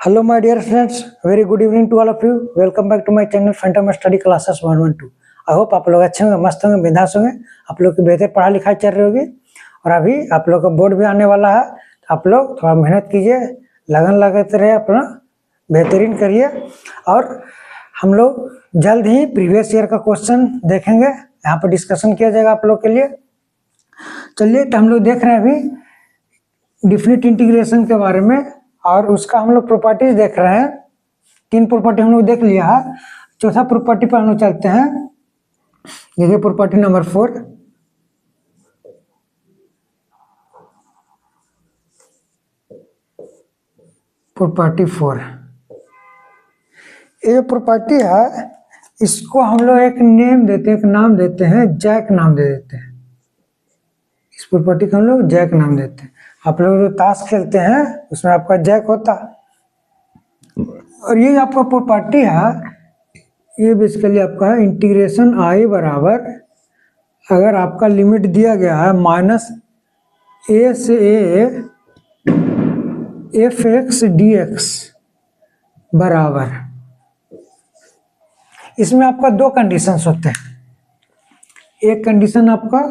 Hello, my dear friends. Very good evening to all of you. Welcome back to my channel Phantom Study Classes 112. I hope आप लोग अच्छे होंगे, मस्त होंगे, बिंदास होंगे। आप लोग की बेहतर पढ़ाई लिखाई चल रही होगी और अभी आप लोग का बोर्ड भी आने वाला है। तो आप लोग थोड़ा मेहनत कीजिए, लगन लगाते रहे, अपना बेहतरीन करिए। और हम लोग जल्द ही प्रीवियस ईयर का क्वेश्चन देखेंगे, यहाँ पर डिस्कशन किया जाएगा आप लोग के लिए। चलिए, तो हम लोग देख रहे हैं अभी डिफिनिट इंटीग्रेशन के बारे में और उसका हम लोग प्रॉपर्टीज देख रहे हैं। 3 प्रॉपर्टी हम लोग देख लिया है। चौथा प्रॉपर्टी पर हम लोग चलते हैं। देखिए प्रॉपर्टी नंबर 4। प्रॉपर्टी 4, ये जो प्रॉपर्टी है इसको हम लोग एक नेम देते हैं, एक नाम देते हैं, जैक नाम दे देते हैं। इस प्रॉपर्टी को हम लोग जैक नाम देते हैं। आप लोग जो ताश खेलते हैं उसमें आपका जैक होता है। और ये आपका प्रॉपर्टी है, ये बेसिकली आपका है इंटीग्रेशन आई बराबर, अगर आपका लिमिट दिया गया है -a से a f(x) dx बराबर, इसमें आपका 2 कंडीशंस होते हैं। एक कंडीशन आपका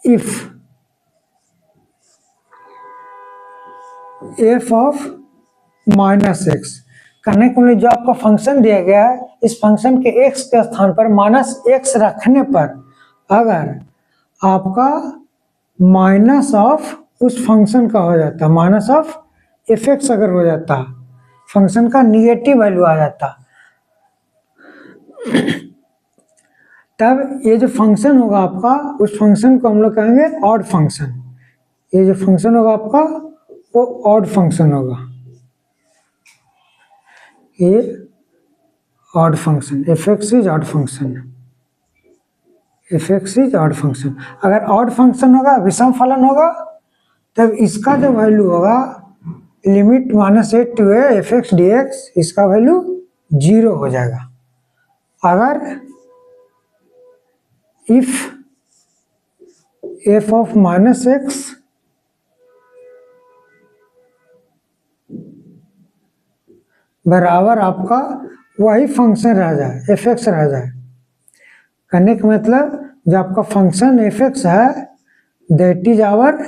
इफ f ऑफ -x, करने के लिए जो आपका फंक्शन दिया गया है, इस फंक्शन के x के स्थान पर -x रखने पर अगर आपका माइनस ऑफ उस फंक्शन का हो जाता, माइनस ऑफ f(x) अगर हो जाता, फंक्शन का निगेटिव वैल्यू आ जाता, तब ये जो फंक्शन होगा आपका, उस फंक्शन को हम लोग कहेंगे ऑड फंक्शन। ये जो फंक्शन होगा आपका वो ऑड फंक्शन होगा, ये odd function, f(x) is odd function, f(x) is odd function. अगर ऑड फंक्शन होगा, विषम फलन होगा, तब इसका जो वैल्यू होगा limit -a to a f(x) dx, इसका वैल्यू 0 हो जाएगा। अगर इफ f ऑफ -x बराबर आपका वही फंक्शन रह जाए, f(x) रह जाए, करने का मतलब जो आपका फंक्शन f(x) है that is our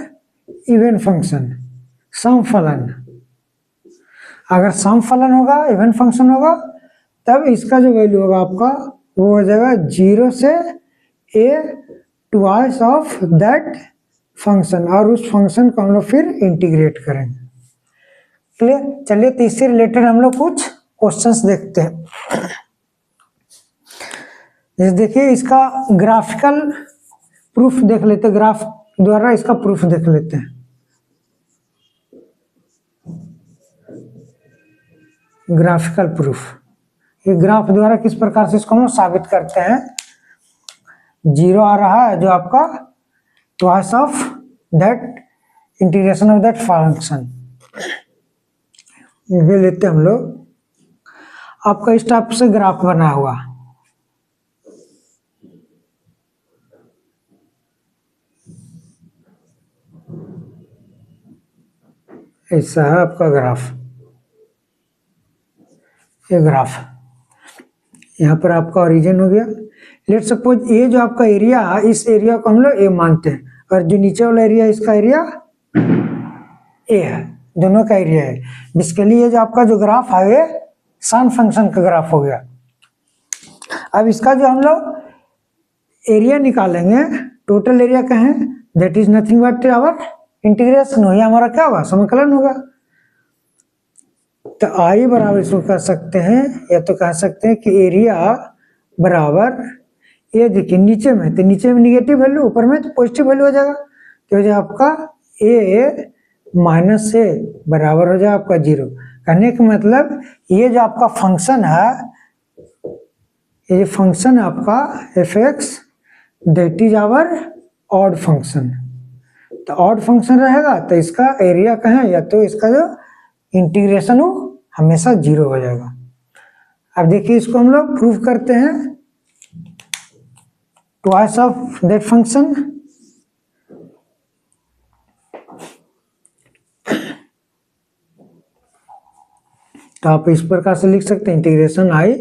even function, सम फलन। अगर सम फलन होगा, इवन फंक्शन होगा, तब इसका जो वैल्यू होगा आपका वो हो जाएगा 0 से a twice of that function, और उस फंक्शन को हम लोग फिर इंटीग्रेट करेंगे। क्लियर? चलिए, तो इससे रिलेटेड हम लोग कुछ क्वेश्चंस देखते हैं। जैसे देखिए, इसका ग्राफिकल प्रूफ देख लेते हैं, ग्राफ द्वारा इसका प्रूफ देख लेते हैं। ग्राफिकल प्रूफ, ये ग्राफ द्वारा किस प्रकार से इसको हम साबित करते हैं। 0 आ रहा है जो आपका twice of that integration of that function, ये लेते हैं हम लोग। आपका इस टाइप से ग्राफ बना हुआ, ऐसा है आपका ग्राफ। ये ग्राफ यहाँ पर आपका ओरिजिन हो गया। लेट सपोज ये जो आपका एरिया है, इस एरिया को हम लोग ए मानते हैं, और जो नीचे वाला एरिया इसका एरिया ए है, दोनों का एरिया है। बेसिकली ये जो आपका जो ग्राफ है ये सन फंक्शन का ग्राफ हो गया। अब इसका जो हम लोग एरिया निकालेंगे, टोटल एरिया का है, that is nothing but our integration हो, हमारा क्या होगा, समाकलन होगा। तो आई बराबर इसको कह सकते हैं, या तो कह सकते हैं कि एरिया बराबर, ये देखिए नीचे में, तो नीचे में निगेटिव वैल्यू, ऊपर में तो पॉजिटिव वैल्यू हो जाएगा। तो जो आपका a माइनस a बराबर हो जाएगा आपका 0। कहने का मतलब ये जो आपका फंक्शन है, ये जो फंक्शन है आपका f(x) that is our odd function. तो ऑड फंक्शन रहेगा तो इसका एरिया कहें, या तो इसका जो इंटीग्रेशन हो हमेशा 0 हो जाएगा। अब देखिए इसको हम लोग प्रूव करते हैं, ट्वाइस ऑफ दैट फंक्शन, तो आप इस प्रकार से लिख सकते हैं इंटीग्रेशन आई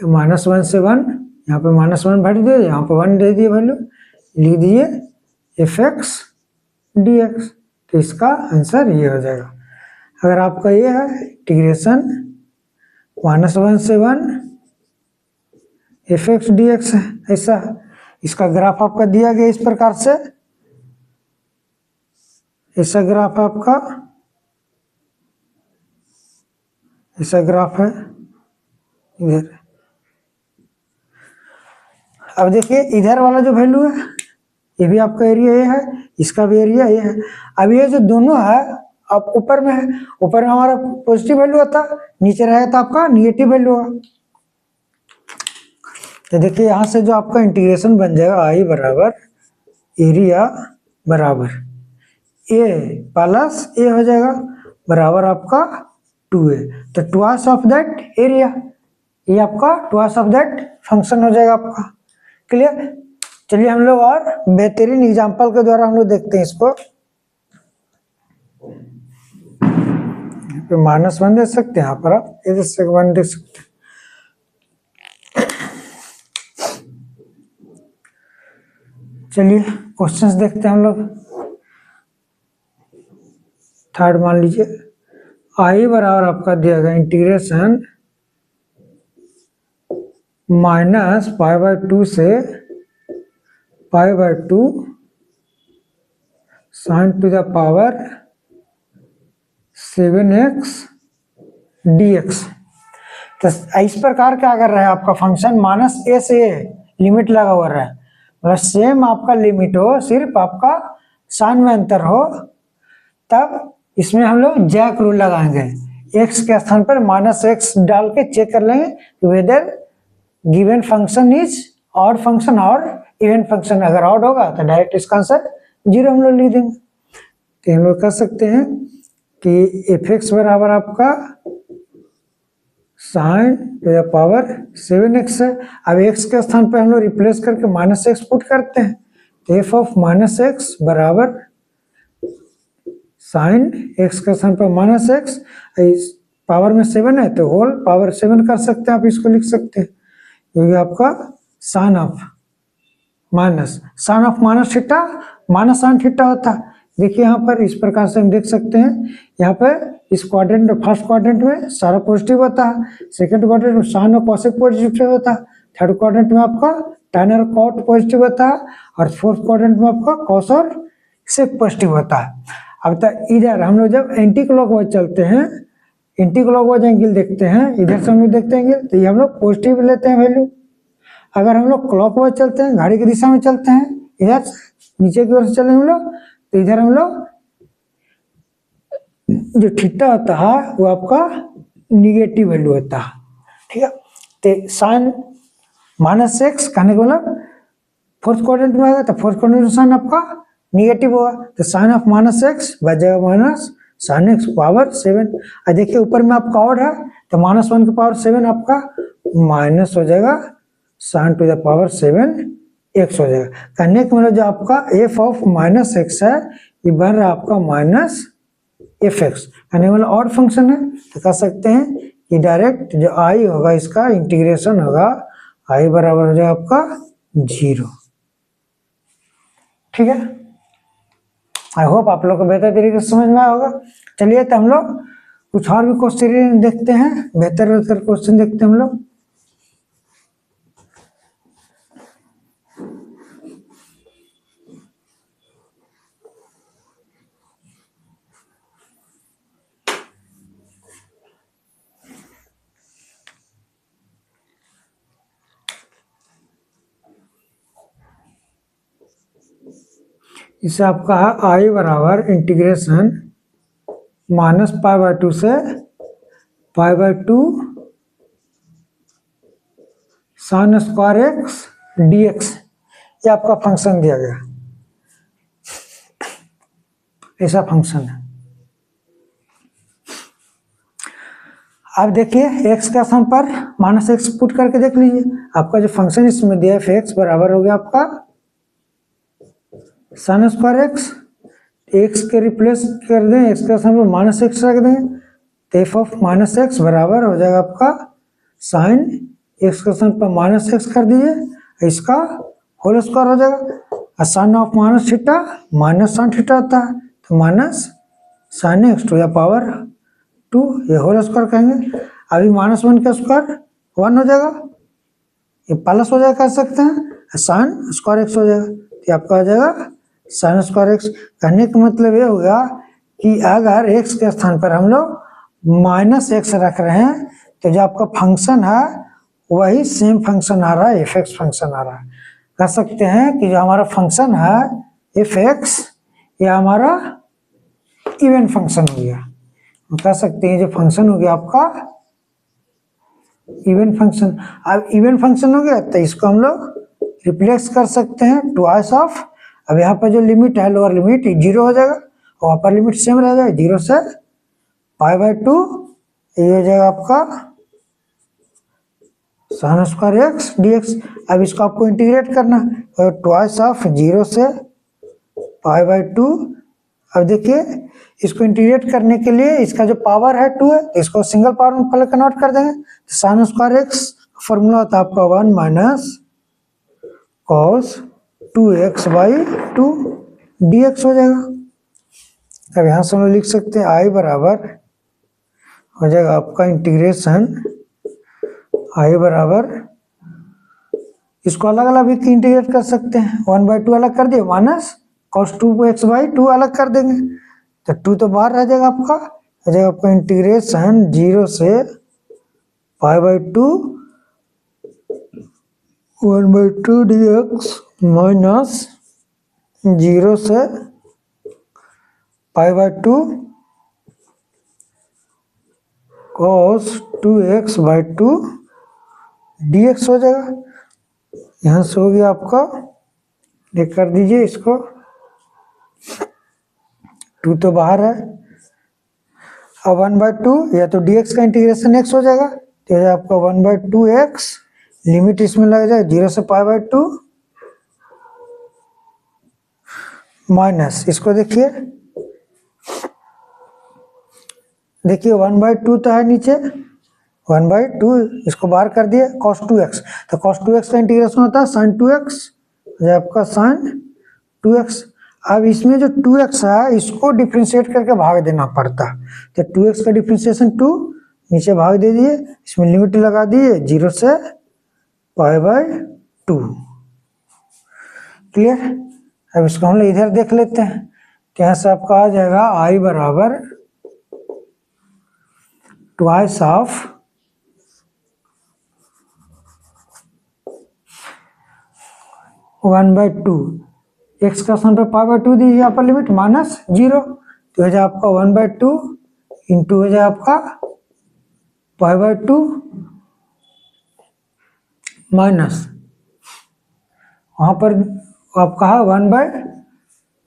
-1 से 1, यहाँ पे -1 भर दिए, यहाँ पे 1 दे दिए वैल्यू, लिख दिए fx dx। तो इसका आंसर ये हो जाएगा। अगर आपका ये है इंटीग्रेशन -1 से 1 fx dx है, ऐसा इसका ग्राफ आपका दिया गया इस प्रकार से, ऐसा ग्राफ आपका, ऐसा ग्राफ है इधर। अब देखिए इधर वाला जो वैल्यू है ये भी आपका एरिया ये है, इसका भी एरिया ये है। अब ये जो दोनों है आप ऊपर में है, ऊपर में हमारा पॉजिटिव वैल्यू होता, नीचे रहेगा तो आपका निगेटिव वैल्यू होगा। तो देखिए यहाँ से जो आपका इंटीग्रेशन बन जाएगा आई बराबर एरिया बराबर ए प्लस ए हो जाएगा बराबर आपका 2a। तो ट्वाइस ऑफ दैट एरिया, ये आपका ट्वाइस ऑफ दैट फंक्शन हो जाएगा आपका। क्लियर? चलिए हम लोग और बेहतरीन एग्जांपल के द्वारा हम लोग देखते हैं इसको। -1 दे सकते हैं, यहाँ पर आप इधर से 1 दे सकते हैं। चलिए क्वेश्चंस देखते हैं हम लोग। थर्ड मान लीजिए आई बराबर आपका दिया गया इंटीग्रेशन -π/2 से π/2 sin to the power 7x dx। तो इस प्रकार क्या कर रहा है आपका फंक्शन -a से लिमिट लगा हुआ रहा है, मतलब सेम आपका लिमिट हो, सिर्फ आपका साइन में अंतर हो, तब इसमें हम लोग जैक रूल लगाएंगे। x के स्थान पर -x डाल के चेक कर लेंगे weather given function is odd function और इवन फंक्शन। अगर ऑड होगा तो डायरेक्ट इसका आंसर 0 हम लोग लिख देंगे। तो हम लोग कर सकते हैं कि fx बराबर आपका sin to the power 7x है। अब x के स्थान पर हम लोग रिप्लेस करके -x पुट करते हैं, तो f ऑफ -x बराबर sin x के स्थान पर -x, इस पावर में 7 है तो होल पावर 7 कर सकते हैं, आप इसको लिख सकते हैं, क्योंकि आपका sin of minus theta minus sin theta होता। देखिए यहाँ पर इस प्रकार से हम देख सकते हैं, यहाँ पर इस क्वाड्रेंट फर्स्ट क्वाड्रेंट में सारा पॉजिटिव होता है, सेकंड क्वाड्रेंट में साइन और कॉसेक पॉजिटिव होता है, थर्ड क्वाड्रेंट में आपका tan और cot पॉजिटिव होता है, और फोर्थ क्वाड्रेंट में आपका cos और sec पॉजिटिव होता है। अब तक इधर हम लोग जब एंटी क्लॉकवाइज चलते हैं, एंटी क्लॉकवाइज एंगल देखते हैं, इधर से हम लोग देखते हैं एंगल, तो ये हम लोग पॉजिटिव लेते हैं वैल्यू। अगर हम लोग क्लॉकवाइज चलते हैं, घड़ी की दिशा में चलते हैं, इधर नीचे की ओर से चले हम लोग, तो इधर हम लोग जो थीटा होता है वो आपका निगेटिव वैल्यू होता है। ठीक है, तो साइन -x कहने का मतलब फोर्थ क्वाड्रेंट में आएगा, तो फोर्थ क्वाड्रेंट में साइन आपका निगेटिव होगा, तो साइन ऑफ -x बचेगा -sin x पावर 7। और देखिए ऊपर में आपका ऑड है, तो -1 की पावर 7 आपका माइनस हो जाएगा sin to the power 7x हो जाएगा। कहने का मतलब जो आपका f ऑफ -x है ये बन रहा है आपका -fx, कहने का मतलब ऑड फंक्शन है। तो कह सकते हैं कि डायरेक्ट जो i होगा इसका इंटीग्रेशन होगा i बराबर हो जाएगा आपका 0। ठीक है, आई होप आप लोग को बेहतर तरीके से समझ में आया होगा। चलिए तो हम लोग कुछ और भी क्वेश्चन देखते हैं, बेहतर क्वेश्चन देखते हैं हम लोग। इसे आपका आई बराबर इंटीग्रेशन -π/2 से π/2 sin स्क्वायर x dx, ये आपका फंक्शन दिया गया, ऐसा फंक्शन है। अब देखिए x के स्थान पर -x पुट करके देख लीजिए, आपका जो फंक्शन इसमें दिया है f बराबर हो गया आपका sin स्क्वायर x, x के रिप्लेस कर दें, x के स्थान पर -x रख दें, तो एफ ऑफ माइनस एक्स बराबर हो जाएगा आपका साइन एक्स के स्थान पर माइनस एक्स कर दीजिए, इसका होल स्क्वायर हो जाएगा। और sine of minus theta minus sine theta होता है, तो माइनस साइन एक्स टू या पावर 2, ये होल स्क्वायर कहेंगे। अभी माइनस 1 का स्क्वायर 1 हो जाएगा, ये प्लस हो जाएगा कह सकते हैं, साइन स्क्वायर एक्स हो जाएगा, तो आपका हो जाएगा साइन स्क्वायर एक्स। कहने का मतलब ये होगा कि अगर एक्स के स्थान पर हम लोग माइनस एक्स रख रहे हैं तो जो आपका फंक्शन है वही सेम फंक्शन आ रहा है, एफ एक्स फंक्शन आ रहा है। कह सकते हैं कि जो हमारा फंक्शन है एफ एक्स ये हमारा इवन फंक्शन हो गया। कह सकते हैं जो फंक्शन हो गया आपका इवन फंक्शन। अब इवन फंक्शन हो गया तो इसको हम लोग रिप्लेस कर सकते हैं ट्वाइस ऑफ। अब यहाँ पर जो लिमिट है लोअर लिमिट 0 हो जाएगा और अपर लिमिट सेम रह जाएगा 0 से π/2, ये हो जाएगा आपका साइन स्क्वायर एक्स dx। अब इसको आपको इंटीग्रेट करना है ट्वाइस ऑफ 0 से π/2। अब देखिए इसको इंटीग्रेट करने के लिए इसका जो पावर है 2 है, इसको सिंगल पावर में पहले कन्वर्ट कर देंगे, तो साइन स्क्वायर एक्स फॉर्मूला होता है आपका 1 माइनस कॉस 2x/2 dx हो जाएगा। अब यहाँ से हम लोग लिख सकते हैं आई बराबर हो जाएगा आपका इंटीग्रेशन आई बराबर, इसको अलग अलग भी इंटीग्रेट कर सकते हैं, 1/2 अलग कर दिए माइनस cos 2x/2 अलग कर देंगे, तो 2 तो बाहर रह जाएगा आपका, हो जाएगा आपका इंटीग्रेशन 0 से π/2 1/2 dx माइनस 0 से π/2 cos 2x/2 dx हो जाएगा। यहाँ से हो गया आपका, ये कर दीजिए इसको, 2 तो बाहर है, अब 1/2 या तो dx का इंटीग्रेशन x हो जाएगा, तो ये आपका 1/2x लिमिट इसमें लग जाएगा 0 से π/2 माइनस, इसको देखिए 1/2 तो है नीचे, 1/2 इसको बाहर कर दिए cos 2x, तो cos 2x का इंटीग्रेशन होता है sin 2x, ये आपका sin 2x। अब इसमें जो 2x है इसको डिफ्रेंशिएट करके भाग देना पड़ता है, तो 2x का डिफ्रेंशिएशन 2 नीचे भाग दे दिए, इसमें लिमिट लगा दिए 0 से π/2। क्लियर? अब इसको हम लोग इधर देख लेते हैं, तो यहाँ से आपका आ जाएगा आई बराबर twice of one by two, x का स्थान पे π/2 दीजिए अपर लिमिट माइनस 0, तो हो जाए आपका 1/2 इंटू हो जाए आपका π/2 माइनस, वहाँ पर आपका है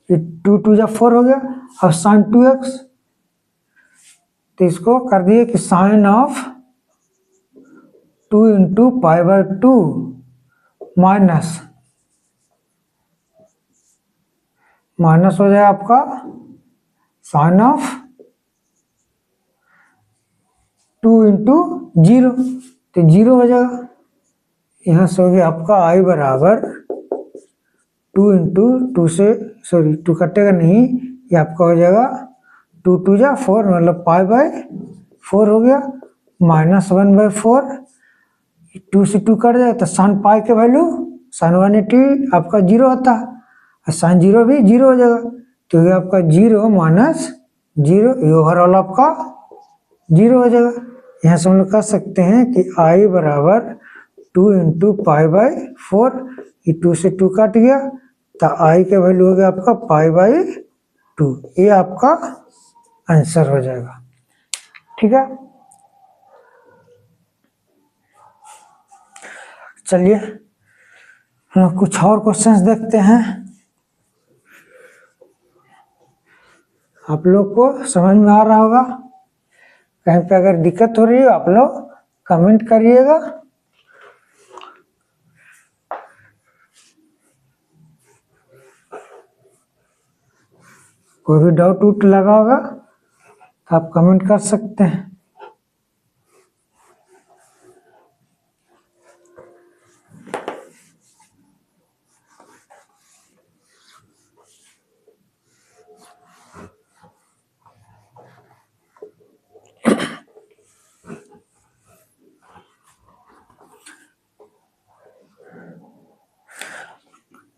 1/2 2 जा 4 हो गया। अब साइन 2x, तो इसको कर दिए कि साइन ऑफ 2 इंटू π/2 माइनस हो जाए आपका साइन ऑफ 2 इंटू 0, तो 0 हो जाएगा। यहाँ से हो गया आपका आई बराबर 2 इंटू 2 से सॉरी 2 कटेगा नहीं, ये आपका हो जाएगा 2 2 जा 4 मतलब π/4 हो गया, माइनस 1/4, 2 से 2 कट जाए तो साइन पाई के वैल्यू साइन 180 आपका 0 होता है, साइन 0 भी 0 हो जाएगा, तो ये आपका 0 माइनस 0, ये ओवरऑल आपका 0 हो जाएगा। यहाँ से हम लोग कह सकते हैं कि आई बराबर 2 इंटू π/4, ये 2 से 2 कट गया, तो आई का वैल्यू हो गया आपका π/2, ये आपका आंसर हो जाएगा। ठीक है, चलिए हम कुछ और क्वेश्चंस देखते हैं। आप लोग को समझ में आ रहा होगा, कहीं पे अगर दिक्कत हो रही है आप लोग कमेंट करिएगा। कोई भी डाउट लगा होगा तो आप कमेंट कर सकते हैं।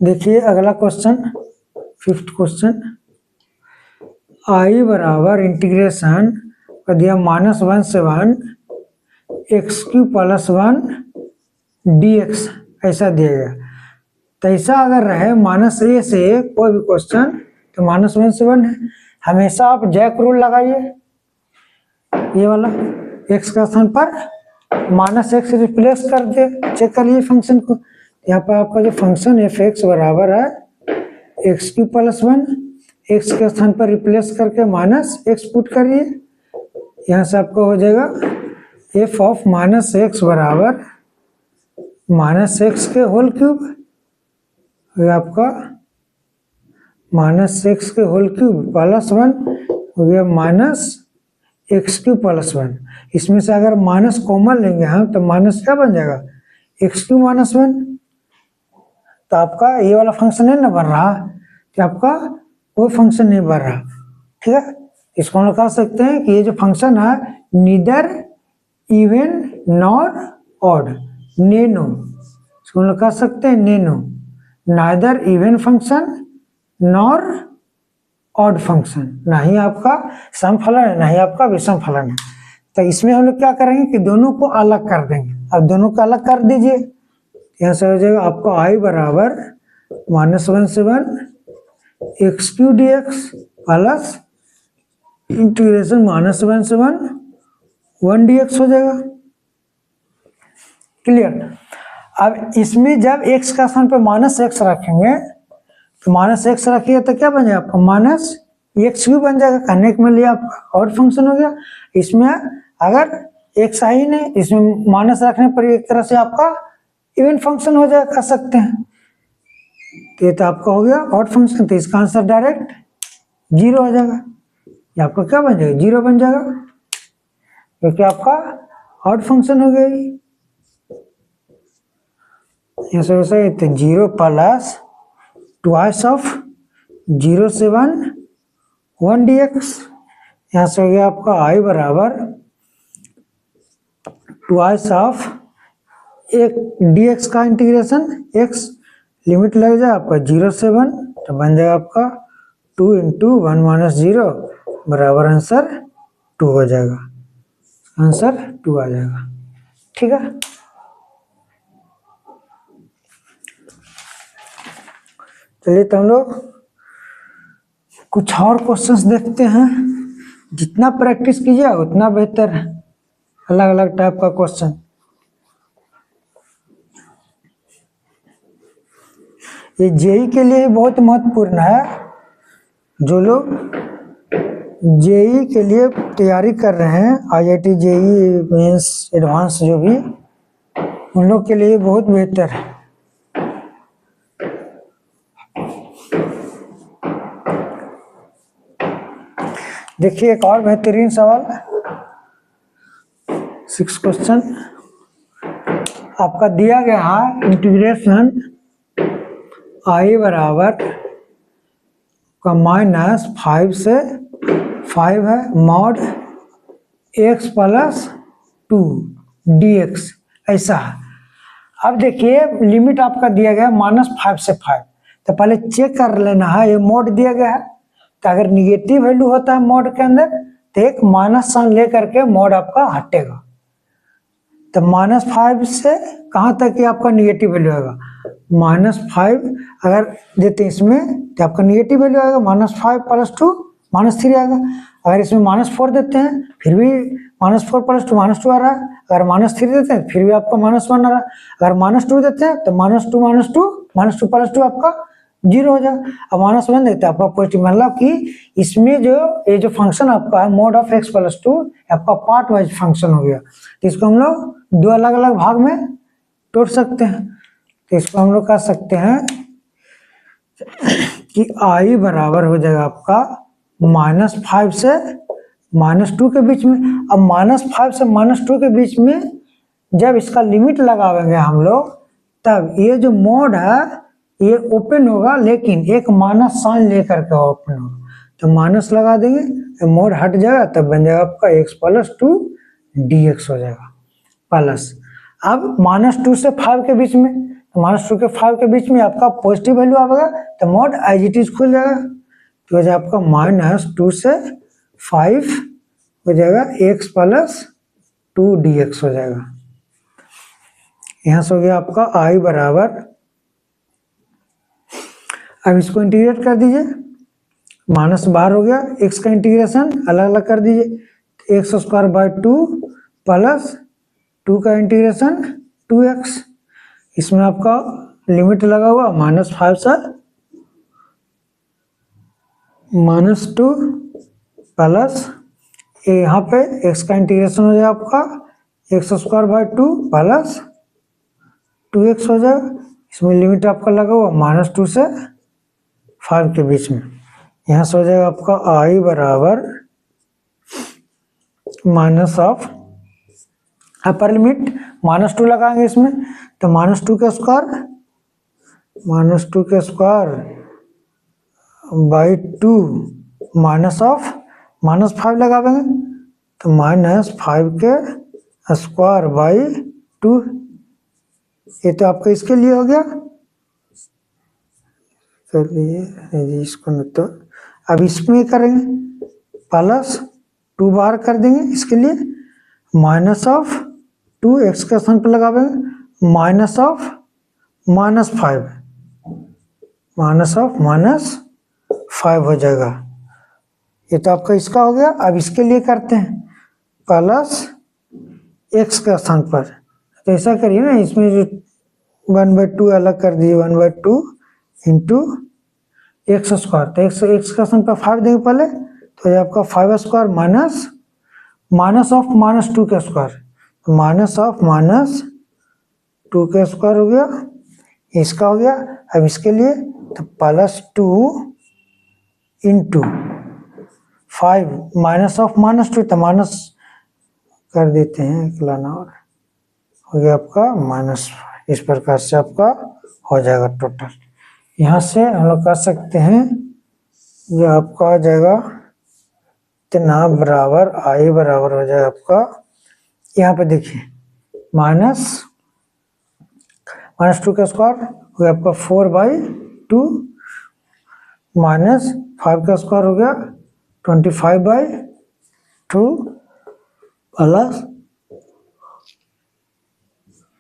देखिए अगला क्वेश्चन, 5th क्वेश्चन, आई बराबर इंटीग्रेशन कर दिया -1 से 1 x³ + 1 dx ऐसा दिया गया। तो ऐसा अगर रहे -a से कोई भी क्वेश्चन तो -1 से 1 है। हमेशा आप जैक रूल लगाइए, ये वाला x का स्थान पर -x रिप्लेस कर दे, चेक करिए फंक्शन को। यहाँ पर आपका जो फंक्शन f(x) बराबर है x³ + 1, x के स्थान पर रिप्लेस करके -x पुट करिए, यहाँ से आपको हो जाएगा f ऑफ -x बराबर -x के होल क्यूब, आपका -x के होल क्यूब +1 हो गया -x³ + 1। इसमें से अगर माइनस कॉमन लेंगे हम तो माइनस क्या बन जाएगा, x³ - 1। तो आपका ये वाला फंक्शन है ना बन रहा, कि आपका कोई फंक्शन नहीं बन रहा, ठीक है। इसको हम कह सकते हैं कि ये जो फंक्शन है नीदर इवन नॉर ऑड, नेनो, इसको हम कह सकते हैं नेनो, neither even function nor odd function, ना ही आपका सम फलन है ना ही आपका विषम फलन है। तो इसमें हम लोग क्या करेंगे कि दोनों को अलग कर देंगे। अब दोनों को अलग कर दीजिए, यहाँ से हो जाएगा आपको आई बराबर -1 से 1 x³ dx प्लस इंटीग्रेशन -1 से 1 dx हो जाएगा, क्लियर। अब इसमें जब x का स्थान पर -x रखेंगे तो -x रखिए तो क्या बन जाएगा आपका -x³ बन जाएगा, कहने के लिए आपका और फंक्शन हो गया। इसमें अगर x ही नहीं, इसमें माइनस रखने पर एक तरह से आपका इवन फंक्शन हो जाएगा, कह सकते हैं। तो ये तो आपका हो गया ऑड फंक्शन, तो इसका आंसर डायरेक्ट 0 हो जाएगा। ये आपका क्या बन जाएगा, 0 बन जाएगा, क्योंकि आपका ऑड फंक्शन हो गया। ऐसे वैसे तो 0 प्लस ट्वाइस ऑफ 0 से 1 dx, यहाँ से हो गया आपका आई बराबर ट्वाइस ऑफ एक dx का इंटीग्रेशन, x लिमिट लग जाए आपका 0 से 1, तो बन जाएगा आपका 2 × 1 - 0 बराबर आंसर 2 हो जाएगा, आंसर 2 आ जाएगा, ठीक है। चलिए तो हम लोग कुछ और क्वेश्चंस देखते हैं। जितना प्रैक्टिस कीजिए उतना बेहतर है, अलग अलग टाइप का क्वेश्चन। ये जेई के लिए बहुत महत्वपूर्ण है। जो लोग जेई के लिए तैयारी कर रहे हैं, IIT जेई मेंस एडवांस जो भी, उन लोग के लिए बहुत बेहतर है। देखिए एक और बेहतरीन सवाल, 6 क्वेश्चन आपका दिया गया है, इंटीग्रेशन आई बराबर का -5 से 5 है मॉड x + 2 dx ऐसा है। अब देखिए लिमिट आपका दिया गया -5 से 5, तो पहले चेक कर लेना है, ये मॉड दिया गया है, तो अगर निगेटिव वैल्यू होता है मॉड के अंदर तो एक माइनस साइन लेकर के मॉड आपका हटेगा। तो -5 से कहाँ तक ये आपका निगेटिव वैल्यू आएगा, -5 अगर देते हैं इसमें तो आपका निगेटिव वैल्यू आएगा, -5 + 2 -3 आएगा। अगर इसमें -4 देते हैं फिर भी -4 + 2 -2 आ रहा है। अगर -3 देते हैं फिर भी आपका -1 आ रहा है। अगर -2 देते हैं तो -2 + 2 आपका 0 हो जाएगा। अब -1 देते हैं आपका पॉजिटिव, मतलब कि इसमें जो ये जो फंक्शन आपका है mod ऑफ x + 2 आपका पार्ट वाइज फंक्शन हो गया। तो इसको हम लोग 2 अलग अलग भाग में तोड़ सकते हैं। तो इसको हम लोग कह सकते हैं कि आई बराबर हो जाएगा आपका -5 से -2 के बीच में। अब -5 से -2 के बीच में जब इसका लिमिट लगाएंगे हम लोग, तब ये जो मोड है ये ओपन होगा, लेकिन एक माइनस साइन लेकर के ओपन होगा। तो माइनस लगा देंगे तो मोड हट जाएगा, तब बन जाएगा आपका x + 2 dx हो जाएगा प्लस। अब -2 से 5 के बीच में तो -2 के 5 के बीच में आपका पॉजिटिव वैल्यू आएगा तो मोड एज इट इज खुल जाएगा, तो हो जाएगा आपका -2 से 5 हो जाएगा x प्लस 2 dx हो जाएगा। यहाँ से हो गया आपका i बराबर, अब इसको इंटीग्रेट कर दीजिए, माइनस बाहर हो गया, x का इंटीग्रेशन अलग अलग कर दीजिए, x² 2 प्लस 2 का इंटीग्रेशन 2x, इसमें आपका लिमिट लगा हुआ -5 से -2 प्लस यहाँ पे x का इंटीग्रेशन हो जाएगा आपका x² 2 प्लस 2x हो जाएगा, इसमें लिमिट आपका लगा हुआ -2 से 5 के बीच में। यहाँ से हो जाएगा आपका i बराबर माइनस ऑफ अपर लिमिट -2 लगाएंगे इसमें, तो -2 का स्क्वायर बाई 2 माइनस ऑफ -5 लगाएंगे तो -5 के स्क्वायर बाई 2, ये तो आपका इसके लिए हो गया। चलिए इसको न, तो अब इसमें करेंगे प्लस 2 बाहर कर देंगे, इसके लिए माइनस ऑफ 2 x का स्थान पर लगाएंगे माइनस ऑफ -5 -5 हो जाएगा, ये तो आपका इसका हो गया। अब इसके लिए करते हैं प्लस x का स्थान पर, तो ऐसा करिए ना, इसमें जो 1/2 अलग कर दीजिए, 1/2 इंटू x², तो x का स्थान पर 5 देंगे पहले, तो ये आपका 5² माइनस ऑफ -2 का स्क्वायर, माइनस ऑफ -2 का स्क्वायर हो गया, इसका हो गया। अब इसके लिए तो +2 इंटू 5 माइनस ऑफ -2, तो माइनस कर देते हैं लाना, और हो गया आपका -5, इस प्रकार से आपका हो जाएगा टोटल। यहाँ से हम लोग कर सकते हैं, जो आपका आ जाएगा इतना बराबर i बराबर हो जाएगा आपका, यहाँ पे देखिए -2 का स्क्वायर हो गया आपका 4/2 माइनस 5 का स्क्वायर हो गया 25/2 प्लस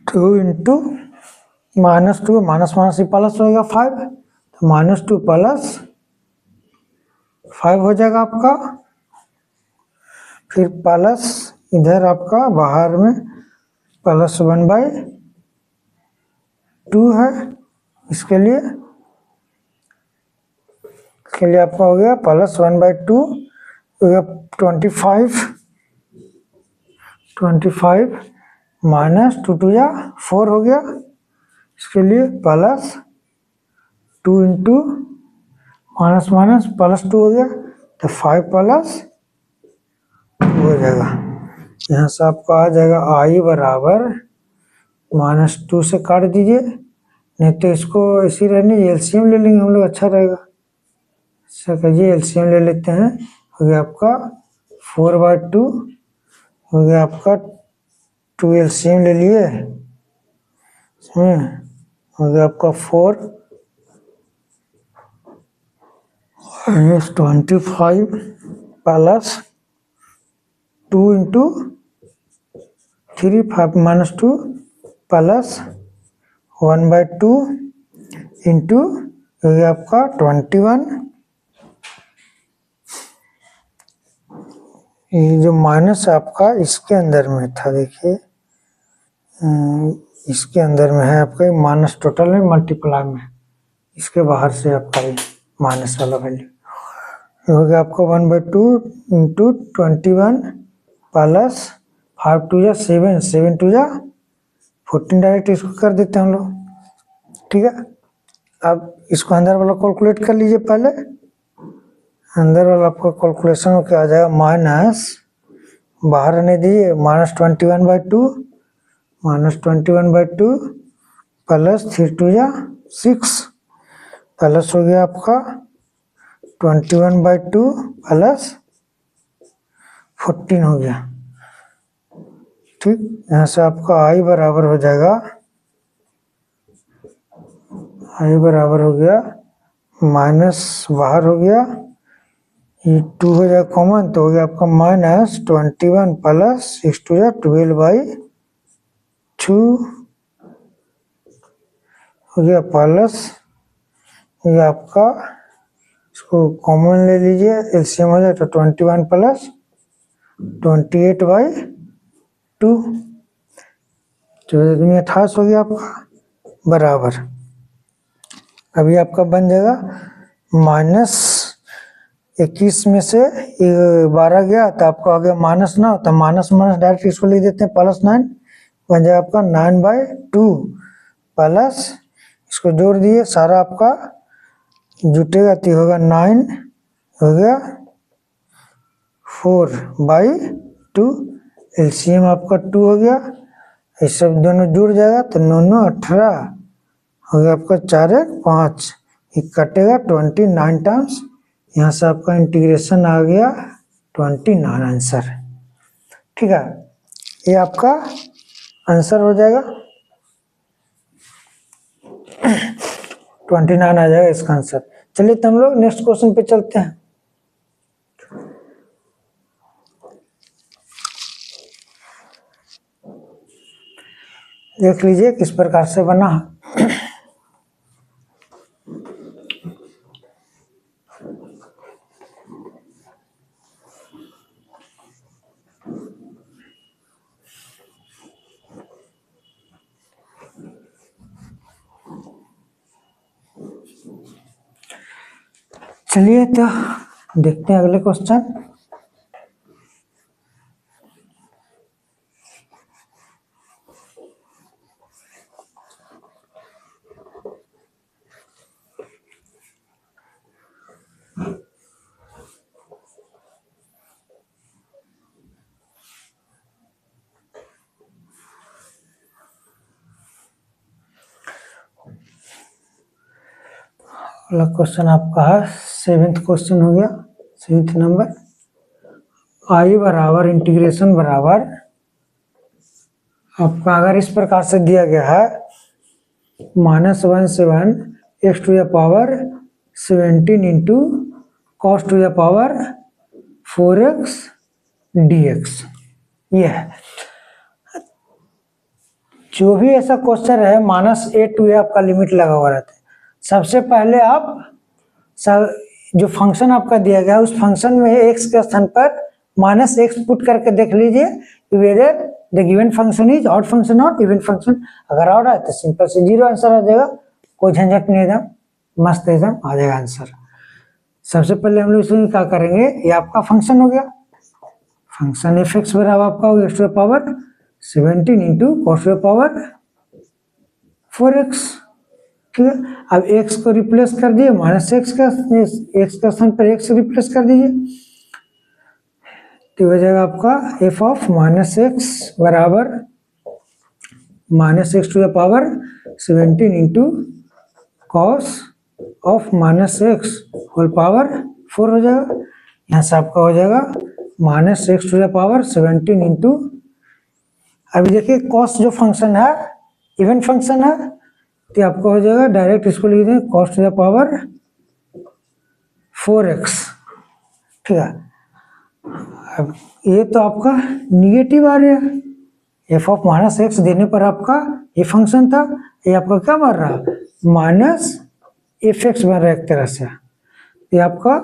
2 इंटू -2 माइनस प्लस हो गया 5, तो -2 प्लस 5 हो जाएगा आपका, फिर प्लस इधर आपका बाहर में +1/2 है, इसके लिए आपका हो गया +1/2 हो गया 25 माइनस 2 2 या 4 हो गया, इसके लिए +2 इंटू माइनस +2 हो गया, तो 5 + 2 हो जाएगा। यहाँ से आपका आ जाएगा i बराबर -2 से काट दीजिए, नहीं तो इसको ऐसी रहने एलसीएम ले लेंगे हम लोग, अच्छा रहेगा। ऐसा करिए एलसीएम ले लेते हैं, हो गया आपका 4/2 हो गया आपका 2 एलसीएम ले लिए, इसमें हो गया आपका 4 -25 प्लस 2 इंटू 3 5 -2 प्लस 1/2 इंटू हो गया आपका 21, ये जो माइनस आपका इसके अंदर में था, देखिए इसके अंदर में है आपका माइनस, टोटल में मल्टीप्लाई में, इसके बाहर से आपका माइनस वाला वैल्यू हो गया आपका 1/2 इंटू 21 प्लस 5 2 या 7 7 2 या 14, डायरेक्ट इसको कर देते हैं हम लोग, ठीक है। अब इसको अंदर वाला कैलकुलेट कर लीजिए, पहले अंदर वाला आपका कैलकुलेशन हो क्या आ जाएगा, माइनस बाहर रहने दीजिए -21/2 प्लस 3 2 या 6 प्लस हो गया आपका 21/2 प्लस 14 हो गया, ठीक। यहाँ से आपका i बराबर हो जाएगा आई बराबर हो गया माइनस बाहर हो गया, ये 2 हो जाएगा कॉमन, तो हो गया आपका -21 प्लस 6/12 हो गया प्लस, ये आपका इसको कॉमन ले लीजिए, एलसीएम हो जाए तो 21 प्लस 28/2, 14×28 हो गया आपका बराबर। अभी आपका बन जाएगा -21 में से 12 गया तो आपको आ गया -9, तो माइनस माइनस डायरेक्ट इसको लिख देते हैं +9, बन जाएगा आपका 9/2 प्लस, इसको जोड़ दिए सारा आपका जुटेगा तो होगा 9 हो गया 4/2, एलसीएम आपका 2 हो गया, ये सब दोनों जुड़ जाएगा तो 9 9 18 हो गया आपका 4 1 5, ये कटेगा 29 टाइम्स, यहाँ से आपका इंटीग्रेशन आ गया 29 आंसर। ठीक है, ये आपका आंसर हो जाएगा 29 आ जाएगा इसका आंसर। चलिए तो हम लोग नेक्स्ट क्वेश्चन पे चलते हैं। देख लीजिए किस प्रकार से बना है। चलिए तो देखते हैं अगले क्वेश्चन। अगला क्वेश्चन आपका है 7th क्वेश्चन हो गया, 7th नंबर। आई बराबर इंटीग्रेशन बराबर आपका अगर इस प्रकार से दिया गया है -17 x to the power 17 into cos to the power 4x dx, ये है। जो भी ऐसा क्वेश्चन है -a to a आपका लिमिट लगा हुआ रहता है। सबसे पहले आप जो फंक्शन आपका दिया गया उस फंक्शन में x के स्थान पर -x पुट करके देख लीजिए whether the given function is odd function और इवन फंक्शन। अगर ऑड है तो सिंपल से 0 आंसर आ जाएगा, कोई झंझट नहीं, एकदम मस्त एकदम आ जाएगा आंसर। सबसे पहले हम लोग इसमें क्या करेंगे, ये आपका फंक्शन हो गया, फंक्शन f(x) बराबर आपका हो गया x to the power 17 into cos to the power 4x। ठीक है, अब x को रिप्लेस कर दिए -x का स्थान पर x रिप्लेस कर दीजिए तो हो जाएगा आपका f ऑफ -x बराबर -x to the power 17 into cos of -x whole power 4 हो जाएगा। यहाँ से आपका हो जाएगा -x to the power 17 into, अभी देखिए कॉस जो फंक्शन है इवन फंक्शन है तो आपको हो जाएगा डायरेक्ट इसको लिख दें cos to the power 4x। ठीक है, अब ये तो आपका निगेटिव आ रहा है, f ऑफ -x देने पर आपका ये फंक्शन था, ये आपका क्या बन रहा -fx बन रहा है एक तरह से, ये आपका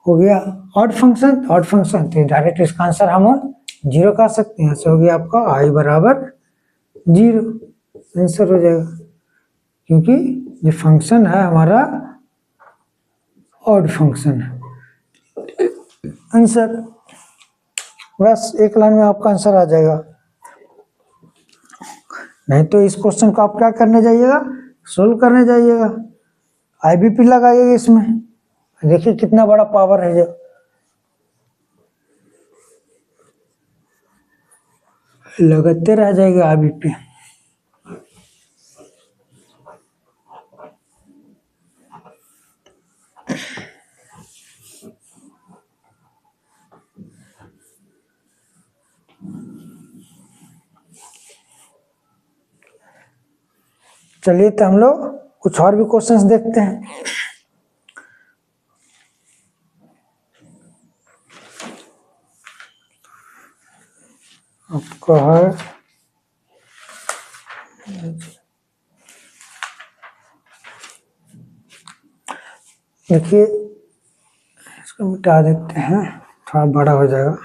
हो गया ऑड फंक्शन। ऑड फंक्शन तो डायरेक्ट इसका आंसर हम 0 कर सकते हैं, हो गया आपका i बराबर 0 आंसर हो जाएगा, क्योंकि ये फंक्शन है हमारा ऑड फंक्शन है। आंसर बस एक लाइन में आपका आंसर आ जाएगा। नहीं तो इस क्वेश्चन को आप क्या करने जाइएगा, सोल्व करने जाइएगा, आईबीपी लगाइएगा इसमें, देखिए कितना बड़ा पावर है जो लगाते रह जाएगा आईबीपी। चलिए तो हम लोग कुछ और भी क्वेश्चंस देखते हैं। आपका है देखिए, इसको मिटा देते हैं, थोड़ा बड़ा हो जाएगा।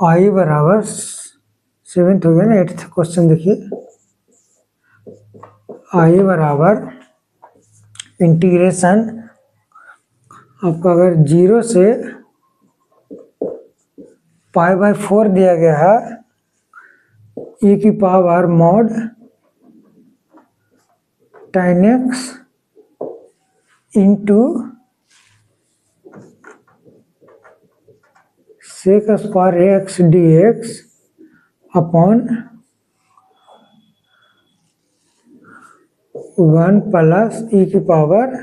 आई बराबर 7th हो गया ना। 8th क्वेश्चन देखिए, आई बराबर इंटीग्रेशन आपका अगर 0 से π/4 दिया गया है, e की power mod tan x into sec square x dx upon 1 plus e की power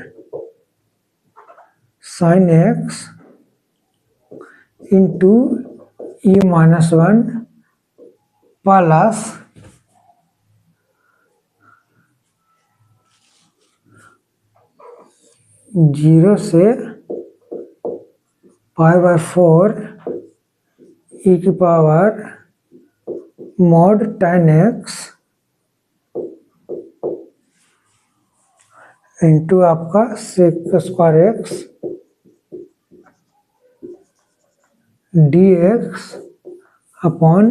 sin x into e minus 1 plus 0 से π/4 e की power mod tan x into आपका sec square x dx upon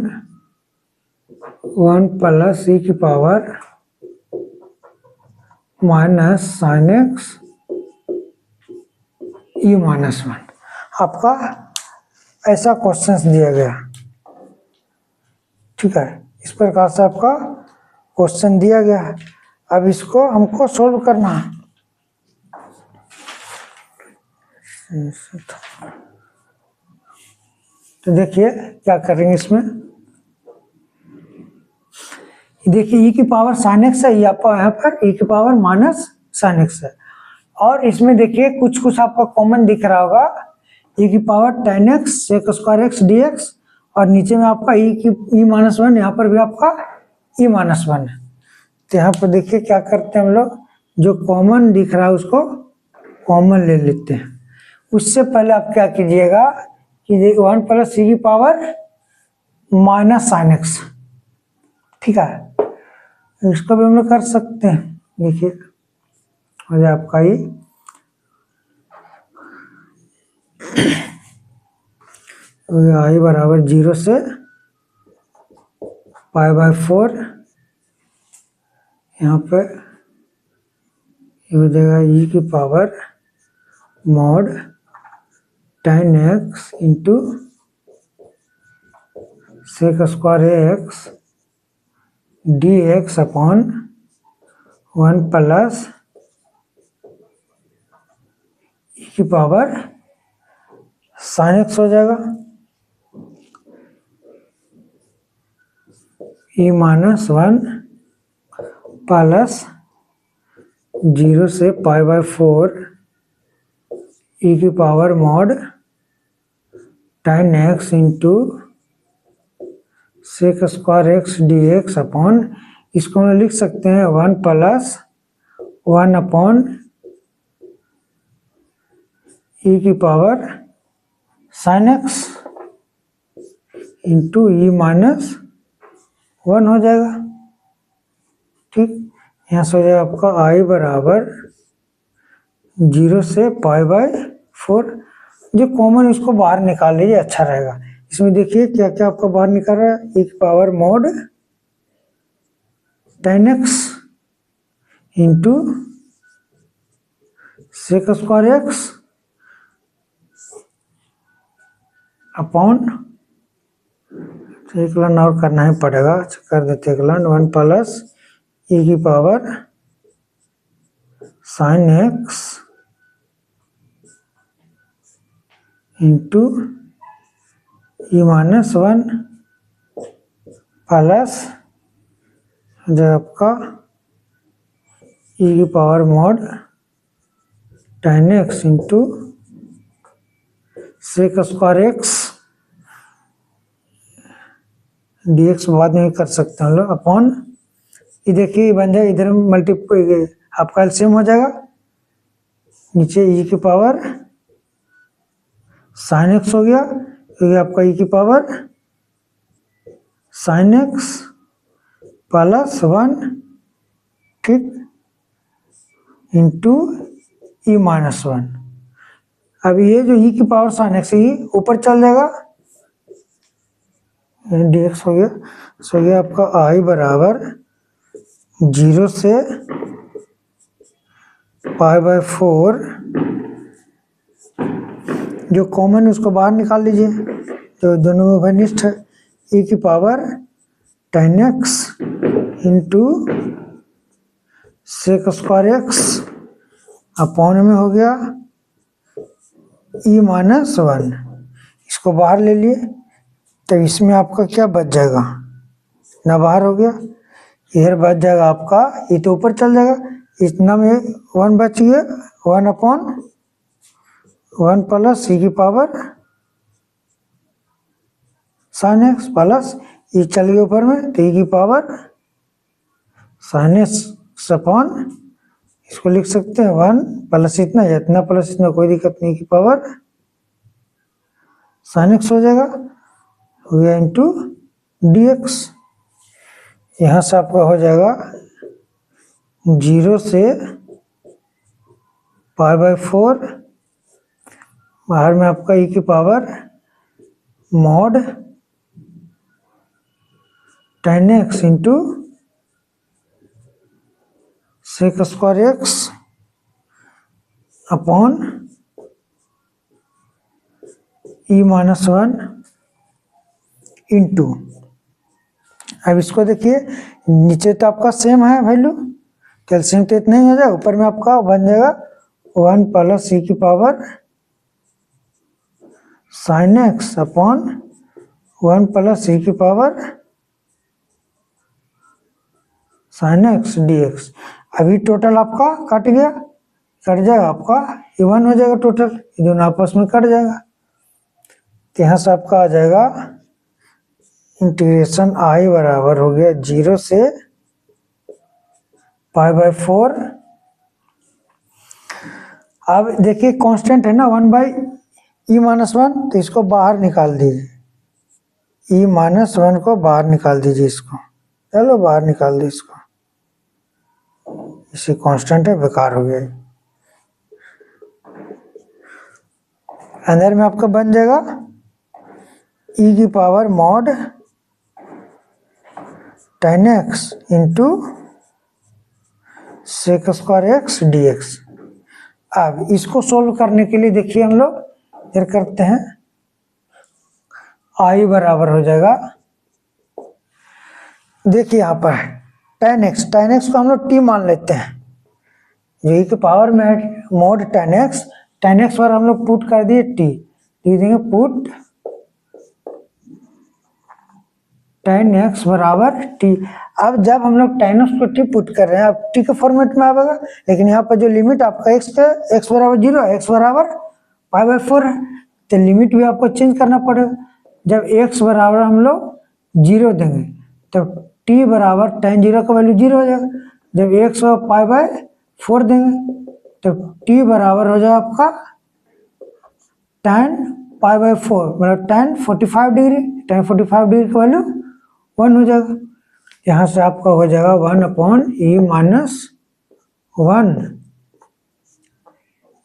1 plus e की power minus sin x e minus 1। आपका ऐसा questions दिया गया, ठीक है। इस प्रकार से आपका क्वेश्चन दिया गया है। अब इसको हमको सोल्व करना है। तो देखिए क्या करेंगे इसमें। देखिए e की पावर sin x है, आपका यहाँ पर e की पावर माइनस sin x है। और इसमें देखिए कुछ कुछ आपका कॉमन दिख रहा होगा, e की power tan x sec square x dx, और नीचे में आपका e माइनस 1, यहाँ पर भी आपका e माइनस 1 है। तो यहाँ पर देखिए क्या करते हैं हम लोग, जो कॉमन दिख रहा है उसको कॉमन ले लेते हैं। उससे पहले आप क्या कीजिएगा कि 1 प्लस e की पावर माइनस sin x, ठीक है, इसको भी हम लोग कर सकते हैं। देखिए हो जाए आपका ये आई बराबर 0 से π/4, यहाँ पे हो जाएगा e की power mod tan x into sec square x dx upon 1 plus e की पावर sin x हो जाएगा, e माइनस 1 प्लस 0 से π/4 e की power mod tan x into sec square x dx upon, इसको हम लिख सकते हैं 1 प्लस 1 अपॉन e की power sin x into e minus 1 हो जाएगा, ठीक। यहाँ से हो जाएगा आपका i बराबर 0 से π/4। जो कॉमन इसको बाहर निकाल लीजिए, अच्छा रहेगा। इसमें देखिए क्या क्या आपका बाहर निकल रहा है, e की power mod tan x into sec square x upon, एक लाइन और करना ही पड़ेगा, कर देते एक लाइन, 1 प्लस e की power sin x into e minus 1 plus जो आपका ई की power mod tan x into sec square x dx बाद में कर सकते हैं हम लोग अपॉन, ये देखिए बन जाएगा, इधर मल्टीप्लाई आपका एलसीएम हो जाएगा, नीचे ई की पावर साइन एक्स हो गया, ये आपका ई की पावर साइन एक्स प्लस 1, ठीक, इंटू ई माइनस 1। अब ये जो ई की पावर साइन एक्स ये ऊपर चल जाएगा, dx हो गया। सो ये आपका आई बराबर 0 से π/4, जो कॉमन उसको बाहर निकाल लीजिए, जो दोनों में घनिष्ठ है, ई की power tan x into sec square x upon में हो गया ई माइनस 1, इसको बाहर ले लिए, तो इसमें आपका क्या बच जाएगा, ना बाहर हो गया, इधर बच जाएगा आपका, ये तो ऊपर चल जाएगा, इतना में 1 बच गया, 1 अपॉन 1 प्लस ई की पावर साइन एक्स प्लस ई चल गया ऊपर में, तो ई की पावर साइन एक्स अपॉन, इसको लिख सकते हैं 1 प्लस इतना या इतना प्लस इतना, कोई दिक्कत नहीं, की पावर साइन एक्स हो जाएगा, हो गया इंटू dx। यहाँ से आपका हो जाएगा 0 से π/4, बाहर में आपका ई की power mod tan x into sec square x upon e minus 1 into, अब इसको देखिए, नीचे तो आपका सेम है वैल्यू, कैल्शियम तो इतना ही हो जाएगा, ऊपर में आपका बन जाएगा 1 प्लस ई की power sine x upon 1 plus e की पावर साइन एक्स dx। अभी टोटल आपका कट गया, कट जाएगा आपका, ये 1 हो जाएगा टोटल, ये दोनों आपस में कट जाएगा, तो यहाँ से आपका आ जाएगा इंटीग्रेशन आई बराबर हो गया 0 से π/4। अब देखिए कांस्टेंट है ना 1/e माइनस 1, तो इसको बाहर निकाल दीजिए, e माइनस 1 को बाहर निकाल दीजिए, इसको चलो बाहर निकाल दीजिए, इसको, इसे कांस्टेंट है, बेकार हो गया, अंदर में आपका बन जाएगा ई की power mod tan x into sec square x dx। अब इसको सोल्व करने के लिए देखिए हम लोग फिर करते हैं, आई बराबर हो जाएगा, देखिए यहाँ पर tan x को हम लोग t मान लेते हैं, ई की पावर में है मॉड tan x पर हम लोग पुट कर दिए t देंगे, पुट tan x बराबर t। अब जब हम लोग tan x को t पुट कर रहे हैं, अब t के फॉर्मेट में आएगा, लेकिन यहाँ पर जो लिमिट आपका x बराबर 0 x बराबर π/4 है, तो लिमिट भी आपको चेंज करना पड़ेगा। जब x बराबर हम लोग 0 देंगे, तो t बराबर tan 0 का वैल्यू 0 हो जाएगा, जब x π/4 देंगे, तो t बराबर हो जाएगा आपका tan π/4, मतलब tan 45 डिग्री, tan 45 डिग्री का वैल्यू 1 हो जाएगा, यहाँ से आपका हो जाएगा 1/e माइनस 1,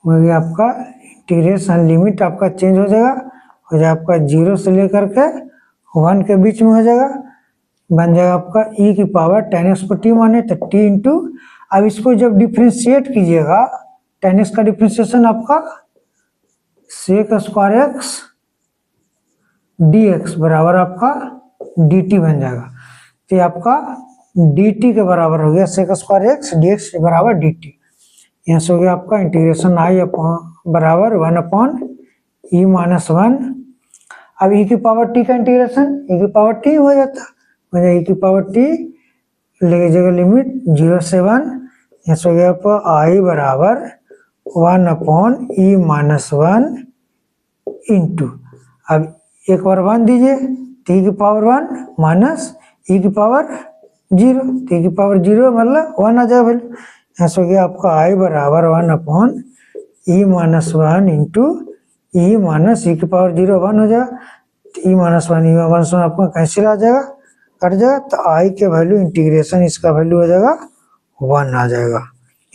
हो गया आपका इंटीग्रेशन, लिमिट आपका चेंज हो जाएगा आपका 0 से लेकर के 1 के बीच में हो जाएगा, बन जाएगा आपका e की पावर tan x को t माने तो t इंटू, अब इसको जब डिफ्रेंशिएट कीजिएगा, tan x का डिफ्रेंशिएशन आपका सेक स्क्वायर एक्स dx बराबर आपका dt बन जाएगा, तो ये आपका dt के बराबर हो गया, सेक स्क्वायर एक्स dx बराबर dt। यहाँ से हो गया आपका इंटीग्रेशन आई बराबर 1/e माइनस 1। अब e की पावर t का इंटीग्रेशन e की पावर t हो जाता, e की पावर t ले जगह लिमिट 0 से 1, यहाँ से हो गया आपका आई बराबर 1/e-1 इंटू, अब एक बार 1 दीजिए, तो e की पावर 1 माइनस e की पावर 0, तो e की पावर 0 मतलब 1 आ जाएगा वैल्यू। यहाँ से हो गया आपका i बराबर 1/e-1 into e minus e की पावर 0 1 हो जाएगा, तो e माइनस 1 आपका कैंसिल आ जाएगा, कट जाएगा, तो i के वैल्यू इंटीग्रेशन इसका वैल्यू हो जाएगा 1 आ जाएगा।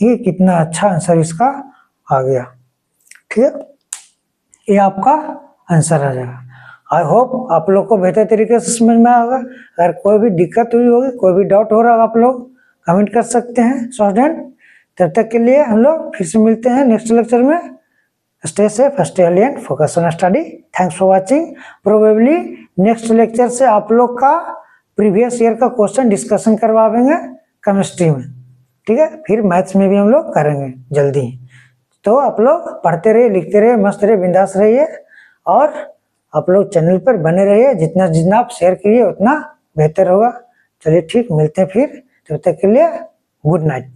ठीक है, कितना अच्छा आंसर इसका आ गया। ठीक है, ये आपका आंसर आ जाएगा। आई होप आप लोग को बेहतर तरीके से समझ में आएगा। अगर कोई भी दिक्कत हुई होगी, कोई भी डाउट हो रहा होगा, आप लोग कमेंट कर सकते हैं स्टूडेंट। तब तक के लिए हम लोग फिर से मिलते हैं नेक्स्ट लेक्चर में। Stay safe, stay healthy and focus on study. Thanks for watching. Probably next lecture से आप लोग का प्रीवियस ईयर का क्वेश्चन डिस्कशन करवाएंगे केमिस्ट्री में। ठीक है, फिर मैथ्स में भी हम लोग करेंगे जल्दी। तो आप लोग पढ़ते रहिए, लिखते रहिए, मस्त रहिए, बिंदास रहिए, और आप लोग चैनल पर बने रहिए। जितना जितना आप शेयर करिए उतना बेहतर होगा। चलिए ठीक, मिलते हैं फिर, तब तक के लिए गुड नाइट।